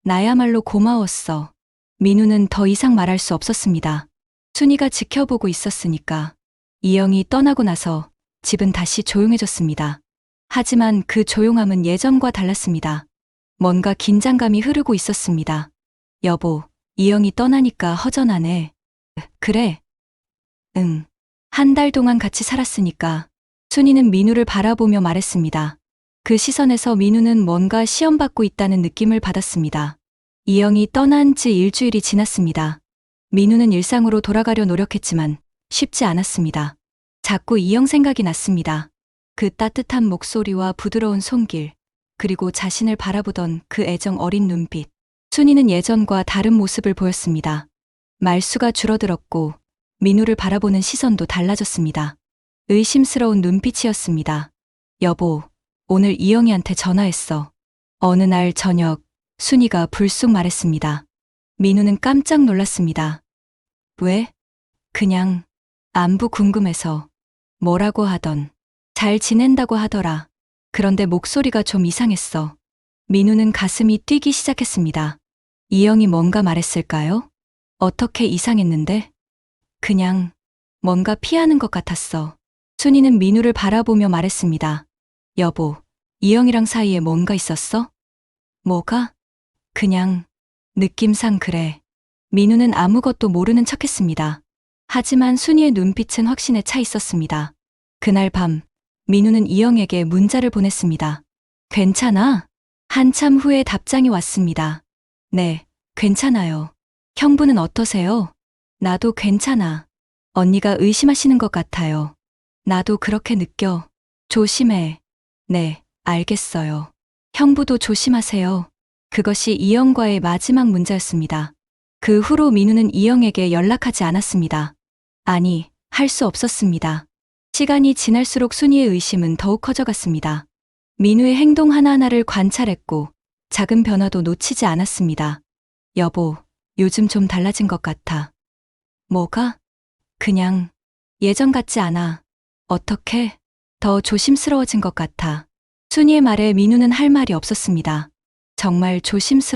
나야말로 고마웠어. 민우는 더 이상 말할 수 없었습니다. 순이가 지켜보고 있었으니까. 이영이 떠나고 나서 집은 다시 조용해졌습니다. 하지만 그 조용함은 예전과 달랐습니다. 뭔가 긴장감이 흐르고 있었습니다. 여보, 이영이 떠나니까 허전하네. 그래. 응. 한 달 동안 같이 살았으니까. 순이는 민우를 바라보며 말했습니다. 그 시선에서 민우는 뭔가 시험받고 있다는 느낌을 받았습니다. 이영이 떠난 지 일주일이 지났습니다. 민우는 일상으로 돌아가려 노력했지만 쉽지 않았습니다. 자꾸 이영 생각이 났습니다. 그 따뜻한 목소리와 부드러운 손길, 그리고 자신을 바라보던 그 애정 어린 눈빛. 순이는 예전과 다른 모습을 보였습니다. 말수가 줄어들었고 민우를 바라보는 시선도 달라졌습니다. 의심스러운 눈빛이었습니다. 여보, 오늘 이영이한테 전화했어. 어느 날 저녁, 순이가 불쑥 말했습니다. 민우는 깜짝 놀랐습니다. 왜? 그냥 안부 궁금해서. 뭐라고 하던. 잘 지낸다고 하더라. 그런데 목소리가 좀 이상했어. 민우는 가슴이 뛰기 시작했습니다. 이영이 뭔가 말했을까요? 어떻게 이상했는데? 그냥 뭔가 피하는 것 같았어. 순이는 민우를 바라보며 말했습니다. 여보, 이영이랑 사이에 뭔가 있었어? 뭐가? 그냥 느낌상 그래. 민우는 아무것도 모르는 척했습니다. 하지만 순이의 눈빛은 확신에 차 있었습니다. 그날 밤, 민우는 이영에게 문자를 보냈습니다. 괜찮아? 한참 후에 답장이 왔습니다. 네, 괜찮아요. 형부는 어떠세요? 나도 괜찮아. 언니가 의심하시는 것 같아요. 나도 그렇게 느껴. 조심해. 네, 알겠어요. 형부도 조심하세요. 그것이 이영과의 마지막 문자였습니다. 그 후로 민우는 이영에게 연락하지 않았습니다. 아니, 할 수 없었습니다. 시간이 지날수록 순이의 의심은 더욱 커져갔습니다. 민우의 행동 하나하나를 관찰했고 작은 변화도 놓치지 않았습니다. 여보, 요즘 좀 달라진 것 같아. 뭐가? 그냥 예전 같지 않아. 어떻게? 더 조심스러워진 것 같아. 순이의 말에 민우는 할 말이 없었습니다. 정말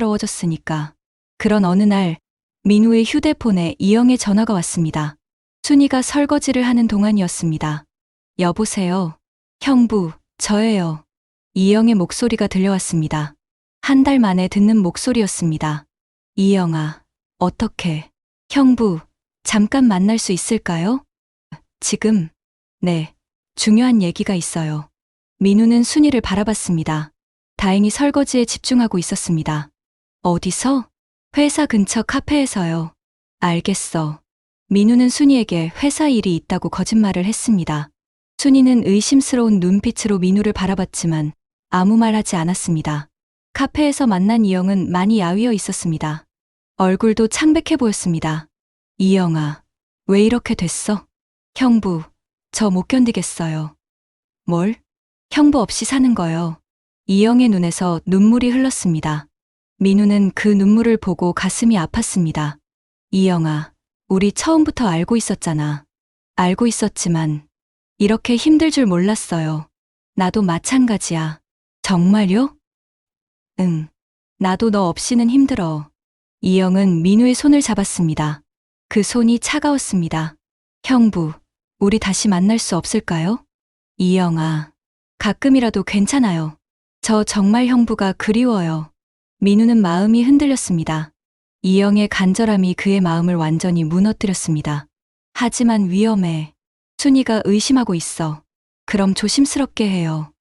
조심스러워졌으니까. 그런 어느 날 민우의 휴대폰에 이영의 전화가 왔습니다. 순이가 설거지를 하는 동안이었습니다. 여보세요. 형부, 저예요. 이영의 목소리가 들려왔습니다. 한 달 만에 듣는 목소리였습니다. 이영아, 어떻게? 형부, 잠깐 만날 수 있을까요? 지금? 네, 중요한 얘기가 있어요. 민우는 순이를 바라봤습니다. 다행히 설거지에 집중하고 있었습니다. 어디서? 회사 근처 카페에서요. 알겠어. 민우는 순이에게 회사 일이 있다고 거짓말을 했습니다. 순이는 의심스러운 눈빛으로 민우를 바라봤지만 아무 말 하지 않았습니다. 카페에서 만난 이영은 많이 야위어 있었습니다. 얼굴도 창백해 보였습니다. 이영아, 왜 이렇게 됐어? 형부, 저 못 견디겠어요. 뭘? 형부 없이 사는 거요. 이영의 눈에서 눈물이 흘렀습니다. 민우는 그 눈물을 보고 가슴이 아팠습니다. 이영아, 우리 처음부터 알고 있었잖아. 알고 있었지만 이렇게 힘들 줄 몰랐어요. 나도 마찬가지야. 정말요? 응. 나도 너 없이는 힘들어. 이영은 민우의 손을 잡았습니다. 그 손이 차가웠습니다. 형부, 우리 다시 만날 수 없을까요? 이영아, 가끔이라도 괜찮아요. 저 정말 형부가 그리워요. 민우는 마음이 흔들렸습니다. 이영의 간절함이 그의 마음을 완전히 무너뜨렸습니다. 하지만 위험해. 순이가 의심하고 있어. 그럼 조심스럽게 해요.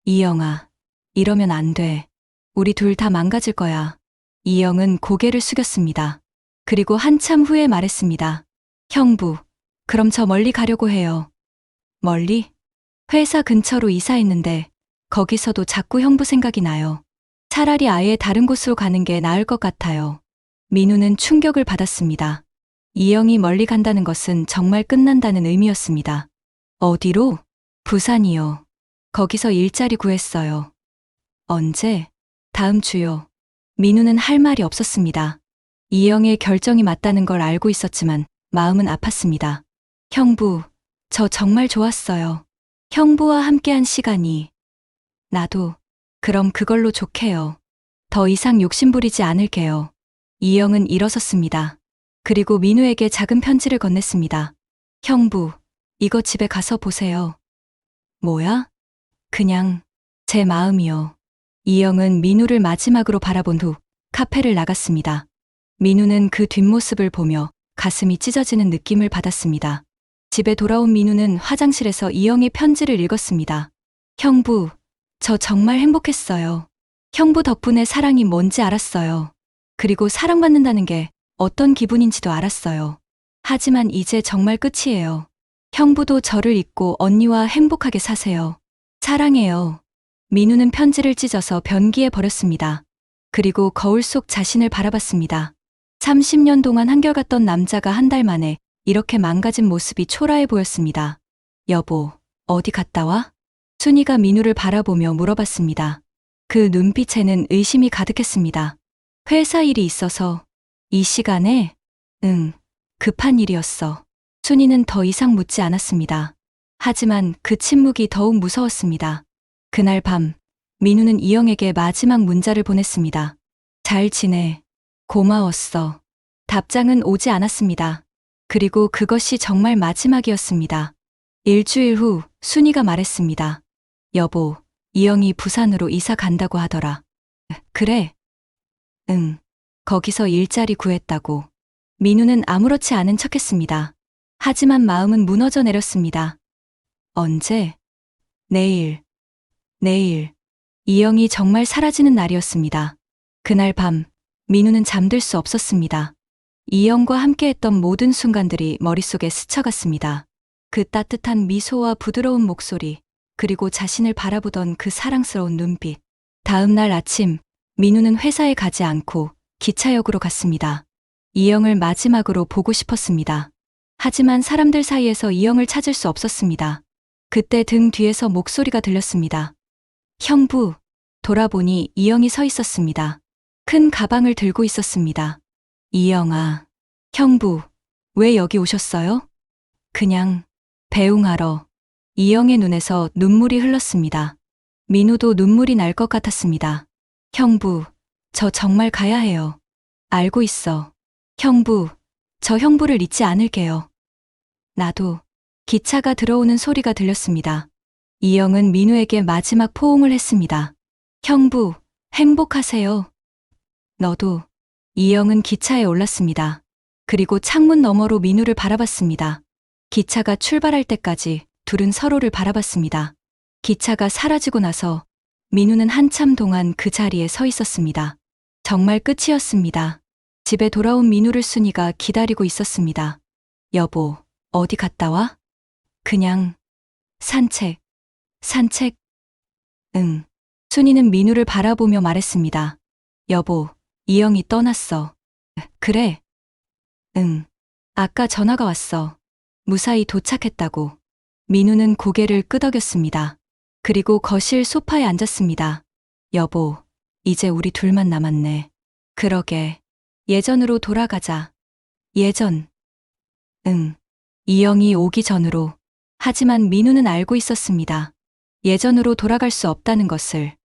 이영아, 이러면 안 돼. 우리 둘 다 망가질 거야. 이영은 고개를 숙였습니다. 그리고 한참 후에 말했습니다. 형부, 그럼 저 멀리 가려고 해요. 멀리? 회사 근처로 이사했는데 거기서도 자꾸 형부 생각이 나요. 차라리 아예 다른 곳으로 가는 게 나을 것 같아요. 민우는 충격을 받았습니다. 이영이 멀리 간다는 것은 정말 끝난다는 의미였습니다. 어디로? 부산이요. 거기서 일자리 구했어요. 언제? 다음 주요. 민우는 할 말이 없었습니다. 이영의 결정이 맞다는 걸 알고 있었지만 마음은 아팠습니다. 형부, 저 정말 좋았어요. 형부와 함께한 시간이. 나도. 그럼 그걸로 좋게요. 더 이상 욕심부리지 않을게요. 이영은 일어섰습니다. 그리고 민우에게 작은 편지를 건넸습니다. 형부, 이거 집에 가서 보세요. 뭐야? 그냥 제 마음이요. 이영은 민우를 마지막으로 바라본 후 카페를 나갔습니다. 민우는 그 뒷모습을 보며 가슴이 찢어지는 느낌을 받았습니다. 집에 돌아온 민우는 화장실에서 이영의 편지를 읽었습니다. 형부, 저 정말 행복했어요. 형부 덕분에 사랑이 뭔지 알았어요. 그리고 사랑받는다는 게 어떤 기분인지도 알았어요. 하지만 이제 정말 끝이에요. 형부도 저를 잊고 언니와 행복하게 사세요. 사랑해요. 민우는 편지를 찢어서 변기에 버렸습니다. 그리고 거울 속 자신을 바라봤습니다. 30년 동안 한결같던 남자가 한 달 만에 이렇게 망가진 모습이 초라해 보였습니다. 여보, 어디 갔다 와? 순이가 민우를 바라보며 물어봤습니다. 그 눈빛에는 의심이 가득했습니다. 회사 일이 있어서. 이 시간에? 응, 급한 일이었어. 순이는 더 이상 묻지 않았습니다. 하지만 그 침묵이 더욱 무서웠습니다. 그날 밤, 민우는 이영에게 마지막 문자를 보냈습니다. 잘 지내. 고마웠어. 답장은 오지 않았습니다. 그리고 그것이 정말 마지막이었습니다. 일주일 후 순이가 말했습니다. 여보, 이영이 부산으로 이사 간다고 하더라. 그래? 응. 거기서 일자리 구했다고. 민우는 아무렇지 않은 척했습니다. 하지만 마음은 무너져 내렸습니다. 언제? 내일. 내일. 이영이 정말 사라지는 날이었습니다. 그날 밤, 민우는 잠들 수 없었습니다. 이영과 함께했던 모든 순간들이 머릿속에 스쳐갔습니다. 그 따뜻한 미소와 부드러운 목소리, 그리고 자신을 바라보던 그 사랑스러운 눈빛. 다음 날 아침, 민우는 회사에 가지 않고 기차역으로 갔습니다. 이영을 마지막으로 보고 싶었습니다. 하지만 사람들 사이에서 이영을 찾을 수 없었습니다. 그때 등 뒤에서 목소리가 들렸습니다. 형부. 돌아보니 이영이 서 있었습니다. 큰 가방을 들고 있었습니다. 이영아. 형부, 왜 여기 오셨어요? 그냥 배웅하러. 이영의 눈에서 눈물이 흘렀습니다. 민우도 눈물이 날 것 같았습니다. 형부, 저 정말 가야 해요. 알고 있어. 형부, 저 형부를 잊지 않을게요. 나도. 기차가 들어오는 소리가 들렸습니다. 이영은 민우에게 마지막 포옹을 했습니다. 형부, 행복하세요. 너도. 이영은 기차에 올랐습니다. 그리고 창문 너머로 민우를 바라봤습니다. 기차가 출발할 때까지 둘은 서로를 바라봤습니다. 기차가 사라지고 나서 민우는 한참 동안 그 자리에 서 있었습니다. 정말 끝이었습니다. 집에 돌아온 민우를 순이가 기다리고 있었습니다. 여보, 어디 갔다 와? 그냥 산책. 산책? 응. 순이는 민우를 바라보며 말했습니다. 여보, 이영이 떠났어. 그래? 응. 아까 전화가 왔어. 무사히 도착했다고. 민우는 고개를 끄덕였습니다. 그리고 거실 소파에 앉았습니다. 여보, 이제 우리 둘만 남았네. 그러게. 예전으로 돌아가자. 예전. 응. 이영이 오기 전으로. 하지만 민우는 알고 있었습니다. 예전으로 돌아갈 수 없다는 것을.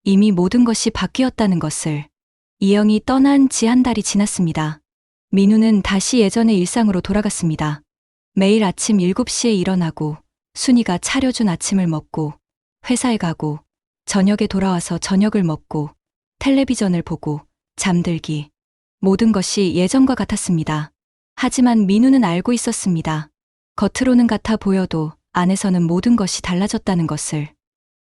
이미 모든 것이 바뀌었다는 것을. 이영이 떠난 지 한 달이 지났습니다. 민우는 다시 예전의 일상으로 돌아갔습니다. 매일 아침 7시에 일어나고 순이가 차려준 아침을 먹고 회사에 가고 저녁에 돌아와서 저녁을 먹고 텔레비전을 보고 잠들기. 모든 것이 예전과 같았습니다. 하지만 민우는 알고 있었습니다. 겉으로는 같아 보여도 안에서는 모든 것이 달라졌다는 것을.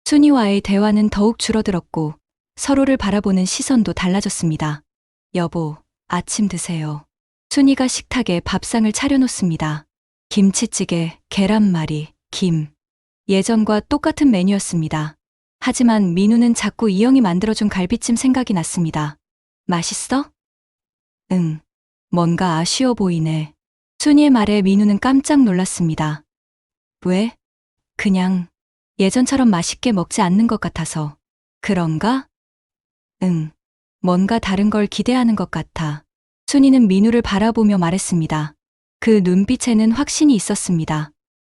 순이와의 대화는 더욱 줄어들었고 서로를 바라보는 시선도 달라졌습니다. 여보, 아침 드세요. 순이가 식탁에 밥상을 차려놓습니다. 김치찌개, 계란말이, 김. 예전과 똑같은 메뉴였습니다. 하지만 민우는 자꾸 이영이 만들어준 갈비찜 생각이 났습니다. 맛있어? 응. 뭔가 아쉬워 보이네. 순이의 말에 민우는 깜짝 놀랐습니다. 왜? 그냥 예전처럼 맛있게 먹지 않는 것 같아서. 그런가? 응. 뭔가 다른 걸 기대하는 것 같아. 순이는 민우를 바라보며 말했습니다. 그 눈빛에는 확신이 있었습니다.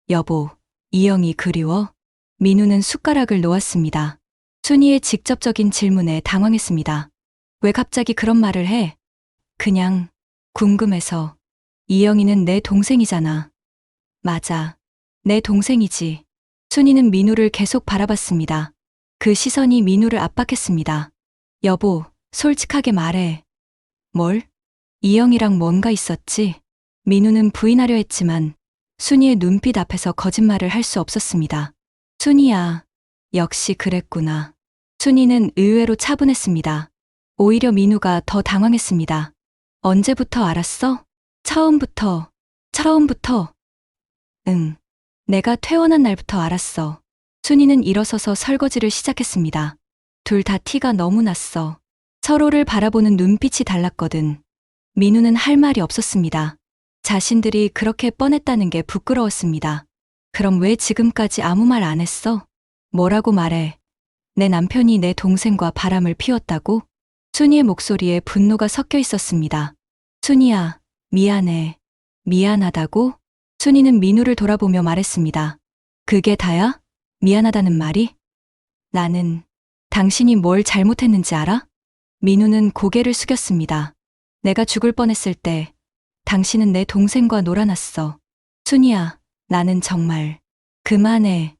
여보, 이영이 그리워? 민우는 숟가락을 놓았습니다. 순이의 직접적인 질문에 당황했습니다. 왜 갑자기 그런 말을 해? 그냥 궁금해서. 이영이는 내 동생이잖아. 맞아. 내 동생이지. 순이는 민우를 계속 바라봤습니다. 그 시선이 민우를 압박했습니다. 여보, 솔직하게 말해. 뭘? 이영이랑 뭔가 있었지? 민우는 부인하려 했지만 순이의 눈빛 앞에서 거짓말을 할 수 없었습니다. 순이야, 역시 그랬구나. 순이는 의외로 차분했습니다. 오히려 민우가 더 당황했습니다. 언제부터 알았어? 처음부터. 응. 내가 퇴원한 날부터 알았어. 순이는 일어서서 설거지를 시작했습니다. 둘 다 티가 너무 났어. 서로를 바라보는 눈빛이 달랐거든. 민우는 할 말이 없었습니다. 자신들이 그렇게 뻔했다는 게 부끄러웠습니다. 그럼 왜 지금까지 아무 말 안 했어? 뭐라고 말해? 내 남편이 내 동생과 바람을 피웠다고? 순이의 목소리에 분노가 섞여 있었습니다. 순이야, 미안해. 미안하다고? 순이는 민우를 돌아보며 말했습니다. 그게 다야? 미안하다는 말이? 나는 당신이 뭘 잘못했는지 알아? 민우는 고개를 숙였습니다. 내가 죽을 뻔했을 때 당신은 내 동생과 놀아났어. 순이야, 나는 정말 그만해.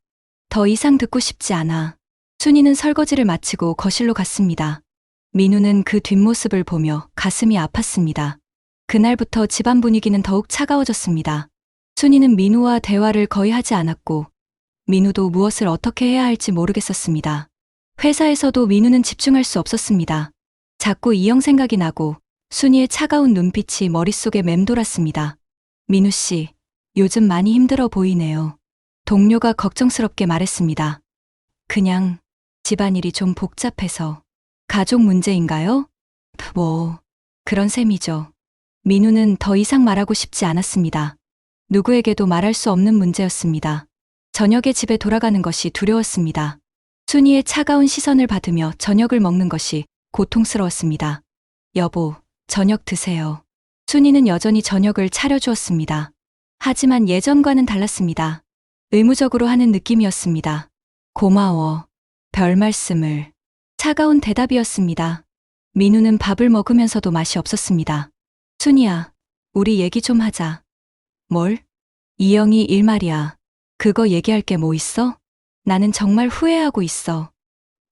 더 이상 듣고 싶지 않아. 순이는 설거지를 마치고 거실로 갔습니다. 민우는 그 뒷모습을 보며 가슴이 아팠습니다. 그날부터 집안 분위기는 더욱 차가워졌습니다. 순이는 민우와 대화를 거의 하지 않았고 민우도 무엇을 어떻게 해야 할지 모르겠었습니다. 회사에서도 민우는 집중할 수 없었습니다. 자꾸 이영 생각이 나고 순이의 차가운 눈빛이 머릿속에 맴돌았습니다. 민우 씨, 요즘 많이 힘들어 보이네요. 동료가 걱정스럽게 말했습니다. 그냥 집안일이 좀 복잡해서. 가족 문제인가요? 뭐, 그런 셈이죠. 민우는 더 이상 말하고 싶지 않았습니다. 누구에게도 말할 수 없는 문제였습니다. 저녁에 집에 돌아가는 것이 두려웠습니다. 순이의 차가운 시선을 받으며 저녁을 먹는 것이 고통스러웠습니다. 여보, 저녁 드세요. 순이는 여전히 저녁을 차려주었습니다. 하지만 예전과는 달랐습니다. 의무적으로 하는 느낌이었습니다. 고마워. 별 말씀을. 차가운 대답이었습니다. 민우는 밥을 먹으면서도 맛이 없었습니다. 순이야, 우리 얘기 좀 하자. 뭘? 이영이 일 말이야. 그거 얘기할 게 뭐 있어? 나는 정말 후회하고 있어.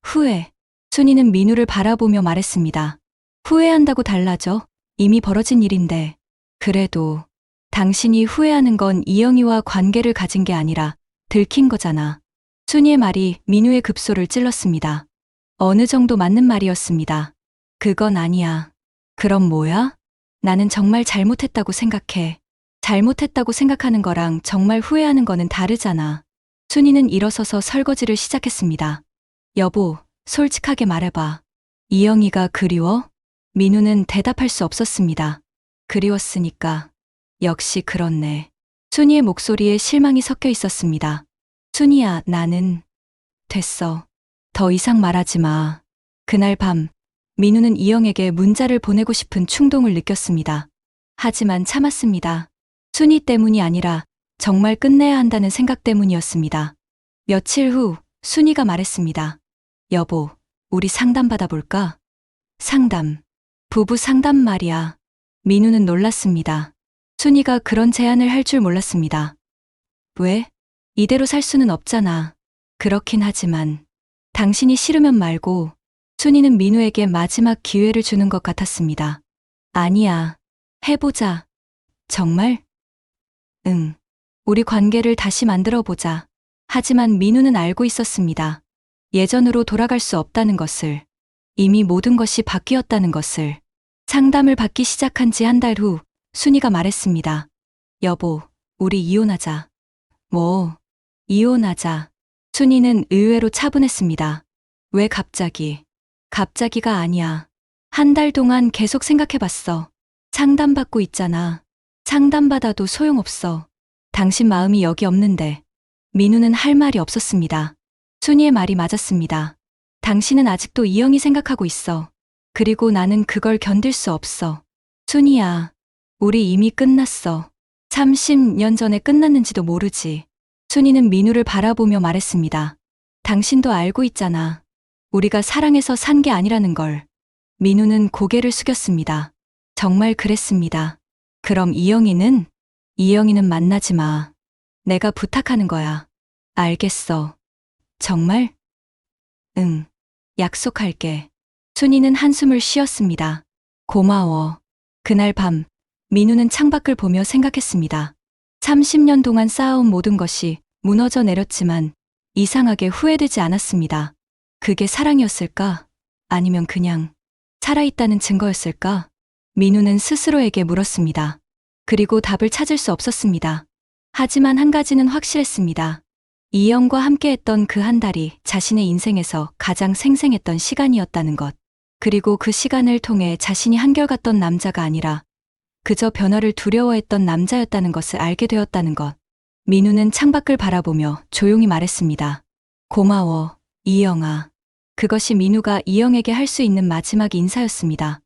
후회. 순이는 민우를 바라보며 말했습니다. 후회한다고 달라져? 이미 벌어진 일인데. 그래도 당신이 후회하는 건 이영이와 관계를 가진 게 아니라 들킨 거잖아. 순이의 말이 민우의 급소를 찔렀습니다. 어느 정도 맞는 말이었습니다. 그건 아니야. 그럼 뭐야? 나는 정말 잘못했다고 생각해. 잘못했다고 생각하는 거랑 정말 후회하는 거는 다르잖아. 순이는 일어서서 설거지를 시작했습니다. 여보, 솔직하게 말해봐. 이영이가 그리워? 민우는 대답할 수 없었습니다. 그리웠으니까. 역시 그렇네. 순이의 목소리에 실망이 섞여 있었습니다. 순이야, 나는. 됐어. 더 이상 말하지 마. 그날 밤, 민우는 이영에게 문자를 보내고 싶은 충동을 느꼈습니다. 하지만 참았습니다. 순이 때문이 아니라 정말 끝내야 한다는 생각 때문이었습니다. 며칠 후 순이가 말했습니다. 여보, 우리 상담 받아볼까? 상담. 부부 상담 말이야. 민우는 놀랐습니다. 순이가 그런 제안을 할 줄 몰랐습니다. 왜? 이대로 살 수는 없잖아. 그렇긴 하지만 당신이 싫으면 말고. 순이는 민우에게 마지막 기회를 주는 것 같았습니다. 아니야. 해보자. 정말? 응. 우리 관계를 다시 만들어보자. 하지만 민우는 알고 있었습니다. 예전으로 돌아갈 수 없다는 것을. 이미 모든 것이 바뀌었다는 것을. 상담을 받기 시작한 지 한 달 후 순이가 말했습니다. 여보, 우리 이혼하자. 뭐, 이혼하자. 순이는 의외로 차분했습니다. 왜 갑자기? 갑자기가 아니야. 한 달 동안 계속 생각해봤어. 상담받고 있잖아. 상담받아도 소용없어. 당신 마음이 여기 없는데. 민우는 할 말이 없었습니다. 순이의 말이 맞았습니다. 당신은 아직도 이영이 생각하고 있어. 그리고 나는 그걸 견딜 수 없어. 순이야, 우리 이미 끝났어. 30년 전에 끝났는지도 모르지. 순이는 민우를 바라보며 말했습니다. 당신도 알고 있잖아. 우리가 사랑해서 산 게 아니라는 걸. 민우는 고개를 숙였습니다. 정말 그랬습니다. 그럼 이영이는? 이영이는 만나지 마. 내가 부탁하는 거야. 알겠어. 정말? 응. 약속할게. 순이는 한숨을 쉬었습니다. 고마워. 그날 밤, 민우는 창밖을 보며 생각했습니다. 30년 동안 쌓아온 모든 것이 무너져 내렸지만 이상하게 후회되지 않았습니다. 그게 사랑이었을까? 아니면 그냥 살아있다는 증거였을까? 민우는 스스로에게 물었습니다. 그리고 답을 찾을 수 없었습니다. 하지만 한 가지는 확실했습니다. 이영과 함께했던 그 한 달이 자신의 인생에서 가장 생생했던 시간이었다는 것. 그리고 그 시간을 통해 자신이 한결같던 남자가 아니라 그저 변화를 두려워했던 남자였다는 것을 알게 되었다는 것. 민우는 창밖을 바라보며 조용히 말했습니다. 고마워, 이영아. 그것이 민우가 이영에게 할 수 있는 마지막 인사였습니다.